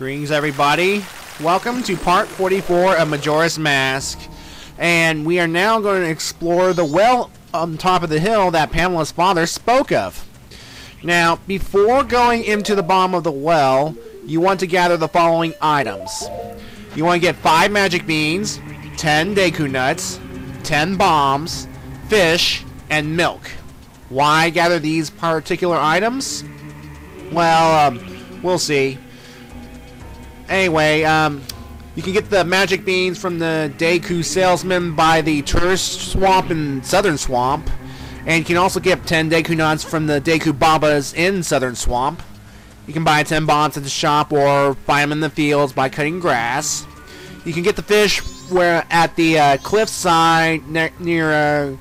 Greetings, everybody. Welcome to part 44 of Majora's Mask. And we are now going to explore the well on top of the hill that Pamela's father spoke of. Now, before going into the bottom of the well, you want to gather the following items. You want to get 5 magic beans, 10 Deku nuts, 10 bombs, fish, and milk. Why gather these particular items? Well, we'll see. Anyway, you can get the magic beans from the Deku salesman by the tourist swamp in Southern Swamp. And you can also get 10 Deku nuts from the Deku Babas in Southern Swamp. You can buy 10 bombs at the shop or find them in the fields by cutting grass. You can get the fish at the cliffside near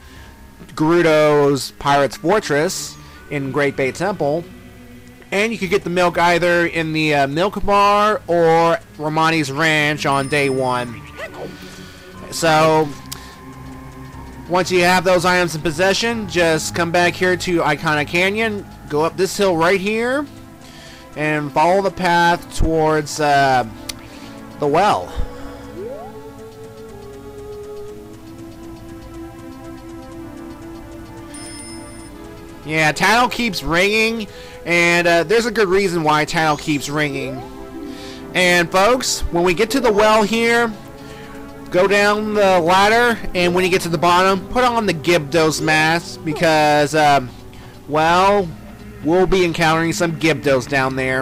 Gerudo's Pirate's Fortress in Great Bay Temple. And you could get the milk either in the milk bar or Romani's Ranch on day 1. So, once you have those items in possession, just come back here to Ikana Canyon, go up this hill right here, and follow the path towards the well. Yeah, title keeps ringing. And there's a good reason why title keeps ringing. And folks, when we get to the well here, go down the ladder, and when you get to the bottom, put on the Gyarados mask because, well, we'll be encountering some Gyarados down there.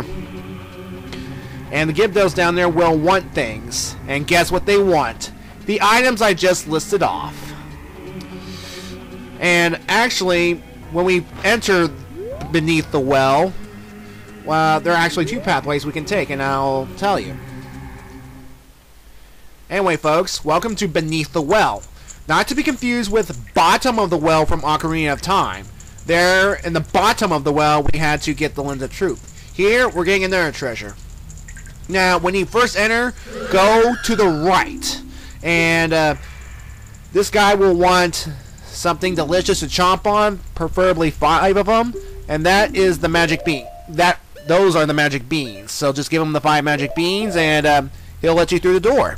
And the Gyarados down there will want things. And guess what they want? The items I just listed off. And actually, when we enter beneath the well, there are actually 2 pathways we can take, and I'll tell you. Anyway, folks, welcome to beneath the well. Not to be confused with bottom of the well from Ocarina of Time. There, in the bottom of the well, we had to get the Lens of Truth. Here, we're getting another treasure. Now, when you first enter, go to the right. And this guy will want something delicious to chomp on, preferably 5 of them. And that is the magic bean. Those are the magic beans. So just give him the 5 magic beans, and he'll let you through the door.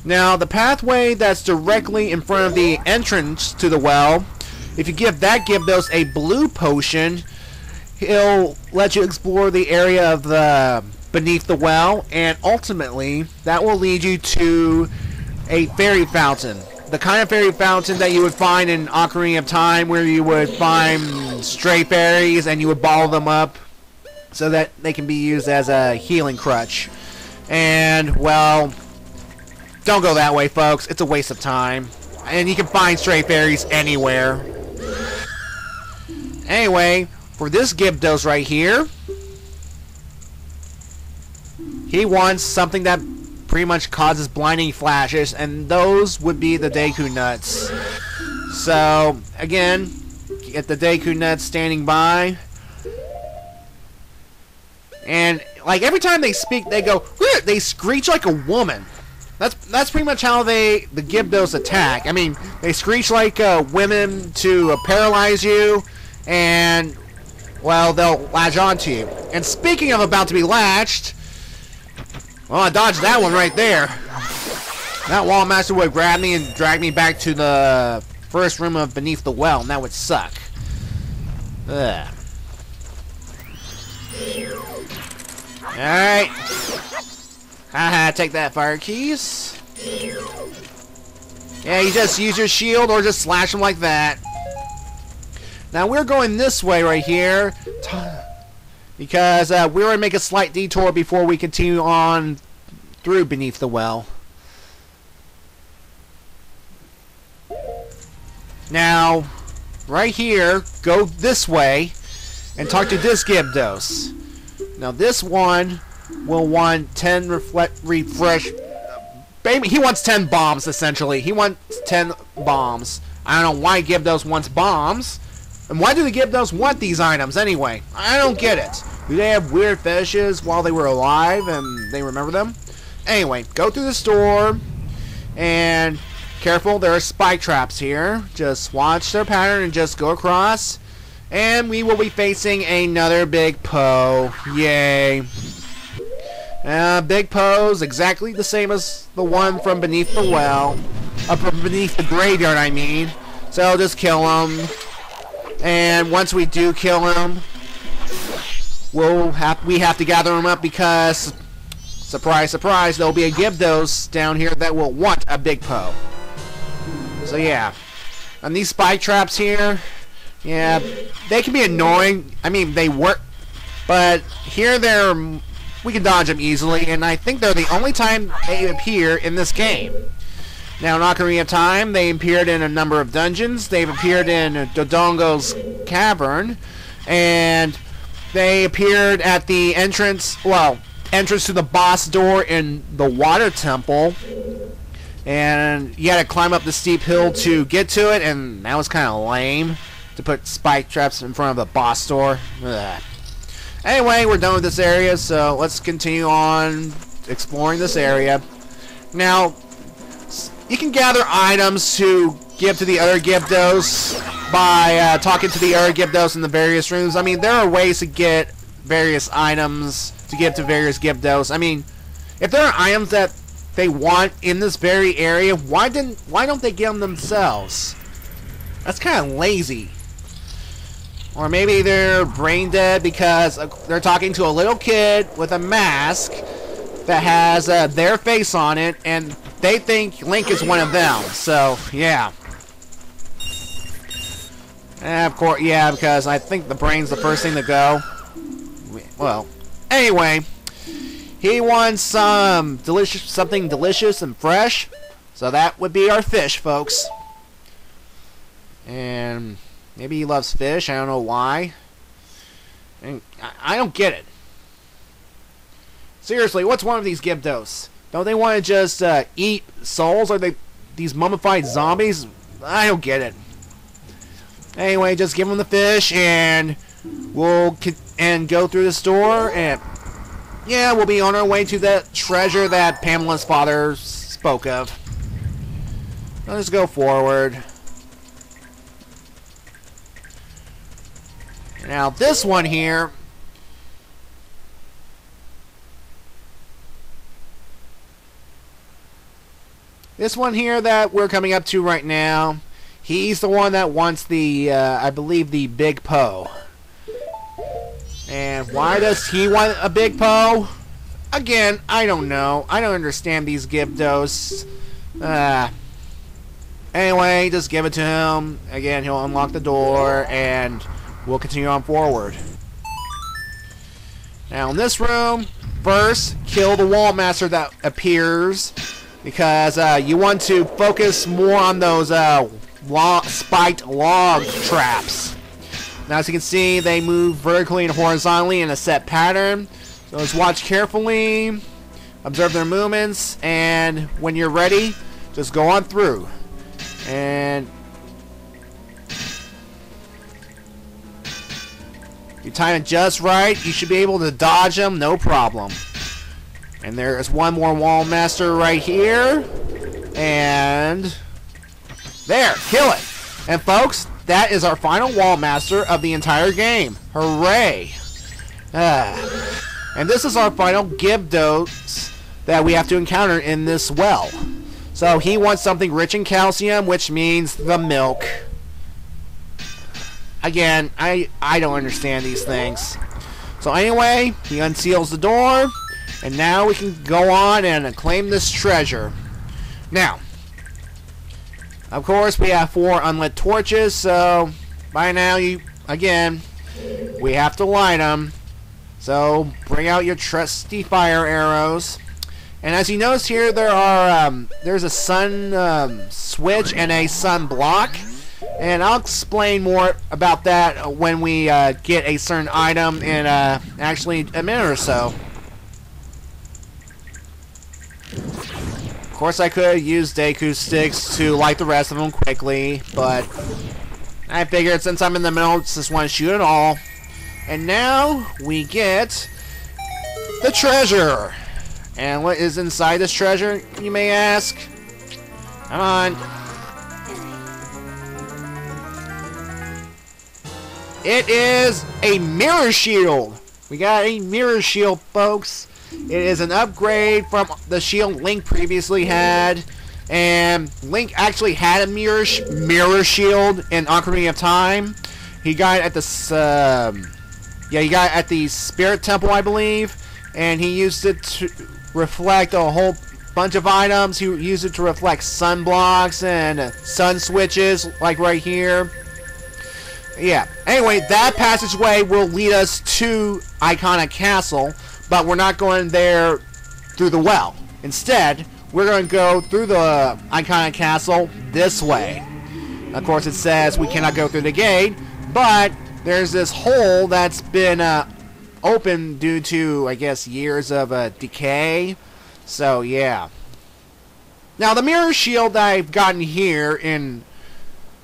Now, the pathway that's directly in front of the entrance to the well, if you give that Gyarados a blue potion, he'll let you explore the area of the beneath the well, and ultimately that will lead you to a fairy fountain. The kind of fairy fountain that you would find in Ocarina of Time, where you would find stray fairies and you would ball them up so that they can be used as a healing crutch. And, well, don't go that way, folks. It's a waste of time. And you can find stray fairies anywhere. Anyway, for this Gyarados right here, he wants something that pretty much causes blinding flashes, and those would be the Deku nuts. So, again, get the Deku nuts standing by. And, like, every time they speak, they go, they screech like a woman. That's pretty much how the Gyarados attack. I mean, they screech like women to paralyze you, and, well, they'll latch onto you. And speaking of about to be latched, well, I dodged that one right there. That wall master would grab me and drag me back to the first room of beneath the well, and that would suck. Ugh. Alright. Haha, take that, fire keys. Yeah, you just use your shield or just slash them like that. Now, we're going this way right here, because we're going to make a slight detour before we continue on through beneath the well. Now, right here, go this way and talk to this Gyarados. Now, this one will want 10 refresh. Baby, he wants 10 bombs, essentially. He wants 10 bombs. I don't know why Gyarados wants bombs. And why do the Gyarados want these items anyway? I don't get it. Do they have weird fetishes while they were alive and they remember them? Anyway, go through the store, and careful, there are spike traps here. Just watch their pattern and just go across. And we will be facing another big Poe. Yay. Big pose, exactly the same as the one from beneath the well. From beneath the graveyard, I mean. So just kill him. And once we do kill him, we have to gather him up because, surprise, surprise, there'll be a Gyarados down here that will want a Big Po. So yeah. And these spike traps here, yeah, they can be annoying. I mean, they work, but here we can dodge them easily, and I think they're the only time they appear in this game. Now, in Ocarina of Time, they appeared in a number of dungeons. They've appeared in Dodongo's Cavern, and they appeared at the entrance to the boss door in the Water Temple. And you had to climb up the steep hill to get to it, and that was kind of lame to put spike traps in front of the boss door. Ugh. Anyway, we're done with this area, so let's continue on exploring this area. Now, you can gather items to give to the other Gyarados by talking to the other Gyarados in the various rooms. I mean, there are ways to get various items to give to various Gyarados. I mean, if there are items that they want in this very area, why don't they get them themselves? That's kind of lazy. Or maybe they're brain dead because they're talking to a little kid with a mask that has their face on it, and they think Link is one of them. So yeah. And of course, yeah, because I think the brain's the first thing to go. Well, anyway. He wants something delicious and fresh. So that would be our fish, folks. And maybe he loves fish. I don't know why. And I don't get it. Seriously, what's one of these Gyarados? Don't they want to just eat souls? Are they these mummified zombies? I don't get it. Anyway, just give him the fish, and we'll go through the store, and yeah, we'll be on our way to that treasure that Pamela's father spoke of. Let's go forward. Now this one here, that we're coming up to right now, he's the one that wants the, I believe, the Big Po. And why does he want a Big Po? Again, I don't know. I don't understand these Gyarados. Anyway, just give it to him. Again, he'll unlock the door, and we'll continue on forward. Now, in this room, first, kill the Wall Master that appears, because you want to focus more on those spiked log traps. Now, as you can see, they move vertically and horizontally in a set pattern. So just watch carefully, observe their movements, and when you're ready, just go on through. And if you time it just right, you should be able to dodge them, no problem. And there's one more Wall Master right here. And there, kill it. And folks, that is our final Wall Master of the entire game. Hooray! And this is our final Gyarados that we have to encounter in this well. So he wants something rich in calcium, which means the milk. Again, I don't understand these things. So anyway, he unseals the door, and now we can go on and claim this treasure. Now, of course, we have 4 unlit torches, so by now, we have to light them. So bring out your trusty fire arrows. And as you notice here, there's a sun switch and a sun block. And I'll explain more about that when we get a certain item in actually a minute or so. Of course, I could use Deku sticks to light the rest of them quickly, but I figured since I'm in the middle, just want to shoot it all. And now we get the treasure. And what is inside this treasure, you may ask? Come on. It is a mirror shield. We got a mirror shield, folks. It is an upgrade from the shield Link previously had. And Link actually had a mirror shield in Ocarina of Time. He got it at the he got it at the Spirit Temple, I believe, and he used it to reflect a whole bunch of items. He used it to reflect sunblocks and sun switches, like right here. Yeah. Anyway, that passageway will lead us to Ikana Castle, but we're not going there through the well. Instead, we're going to go through the Ikana Castle this way. Of course, it says we cannot go through the gate, but there's this hole that's been open due to, I guess, years of decay. So, yeah. Now, the mirror shield that I've gotten here in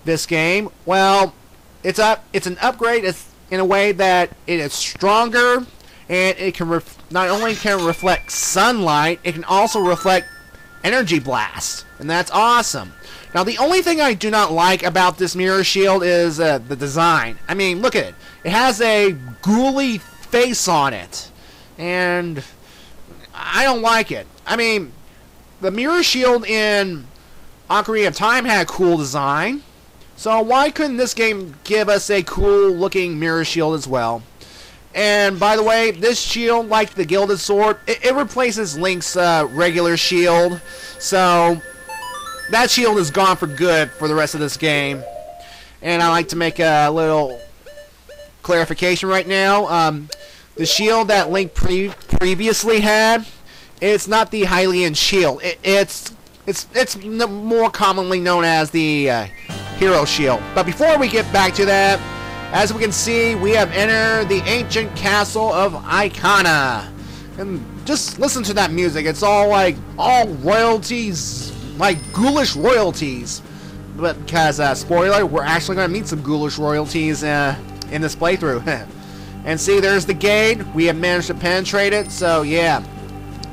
this game, well, it's an upgrade. It's in a way that it is stronger, and it can not only can reflect sunlight, it can also reflect energy blast, and that's awesome. Now, the only thing I do not like about this mirror shield is the design. I mean, look at it. It has a ghouly face on it, and I don't like it. I mean, the mirror shield in Ocarina of Time had a cool design, so why couldn't this game give us a cool-looking mirror shield as well? And, by the way, this shield, like the Gilded Sword, it replaces Link's regular shield, so that shield is gone for good for the rest of this game. And I like to make a little clarification right now. The shield that Link previously had, it's not the Hylian shield. It's more commonly known as the Hero Shield. But before we get back to that, as we can see, we have entered the ancient castle of Ikana. And just listen to that music. It's all royalties, like ghoulish royalties. But because, spoiler, we're actually going to meet some ghoulish royalties in this playthrough. And see, there's the gate. We have managed to penetrate it, so yeah.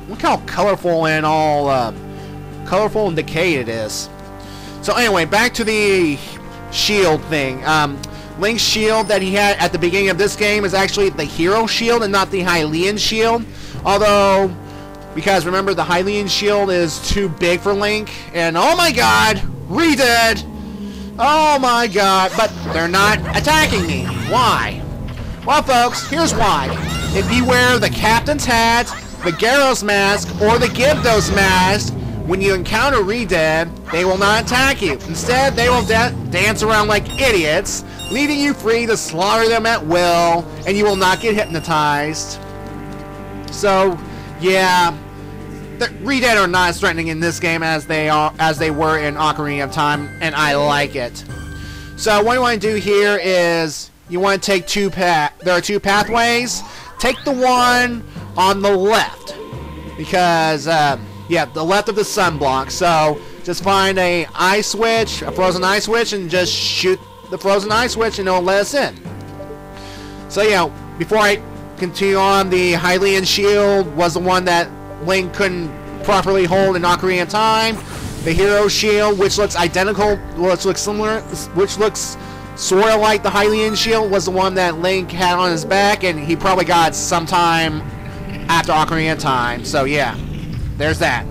Look how colorful and colorful and decayed it is. So anyway, back to the shield thing. Link's shield that he had at the beginning of this game is actually the Hero Shield and not the Hylian Shield. Although, because remember, the Hylian Shield is too big for Link. And oh my god, redid! Oh my god, but they're not attacking me. Why? Well, folks, here's why. If you wear the Captain's Hat, the Gyros Mask, or the Gyptos Mask, when you encounter Reded, they will not attack you. Instead, they will dance around like idiots, leaving you free to slaughter them at will, and you will not get hypnotized. So, yeah, the Reded are not as threatening in this game as they were in Ocarina of Time, and I like it. So, what you want to do here is you want to take there are two pathways. Take the one on the left, because yeah, the left of the sunblock. So just find a frozen ice switch, and just shoot the frozen ice switch, and it'll let us in. So yeah, before I continue on, the Hylian Shield was the one that Link couldn't properly hold in Ocarina of Time. The Hero Shield, which looks identical, which looks similar, which looks sort of like the Hylian Shield, was the one that Link had on his back, and he probably got sometime after Ocarina of Time. So yeah, there's that.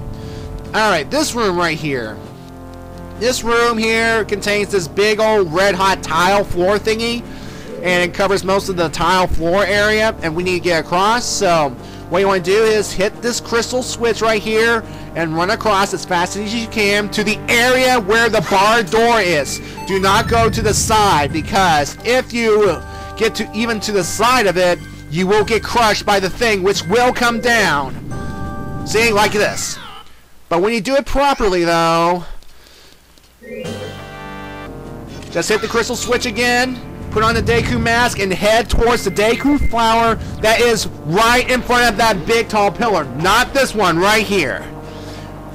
Alright, this room right here. This room here contains this big old red hot tile floor thingy, and it covers most of the tile floor area, and we need to get across. So what you want to do is hit this crystal switch right here and run across as fast as you can to the area where the barred door is. Do not go to the side, because if you get to even to the side of it, you will get crushed by the thing, which will come down. See, like this. But when you do it properly, though, just hit the crystal switch again, put on the Deku mask, and head towards the Deku flower that is right in front of that big tall pillar. Not this one right here,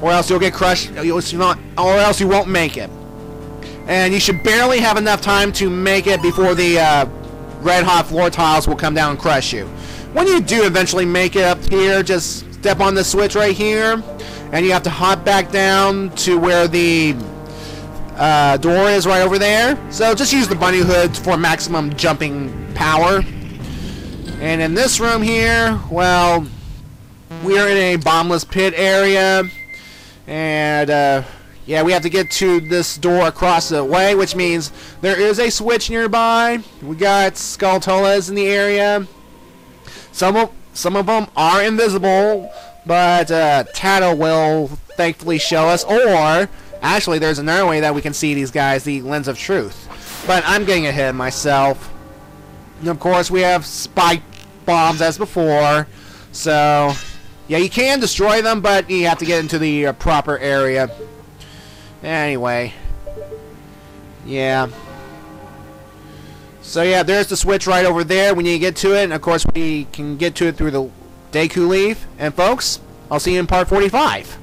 or else you'll get crushed. Or else you won't make it. And you should barely have enough time to make it before the red hot floor tiles will come down and crush you. When you do eventually make it up here, just step on the switch right here, and you have to hop back down to where the door is right over there. So just use the bunny hood for maximum jumping power. And in this room here, well, We are in a bottomless pit area, and yeah, we have to get to this door across the way, which means there is a switch nearby. We got Skulltulas in the area. Some of them are invisible, but Tato will thankfully show us. Or actually, there's another way that we can see these guys, the Lens of Truth. But I'm getting ahead of myself. And of course, we have spike bombs as before. So yeah, you can destroy them, but you have to get into the proper area. Anyway, yeah. So yeah, there's the switch right over there. We need to get to it, and of course we can get to it through the Deku Leaf. And folks, I'll see you in part 45.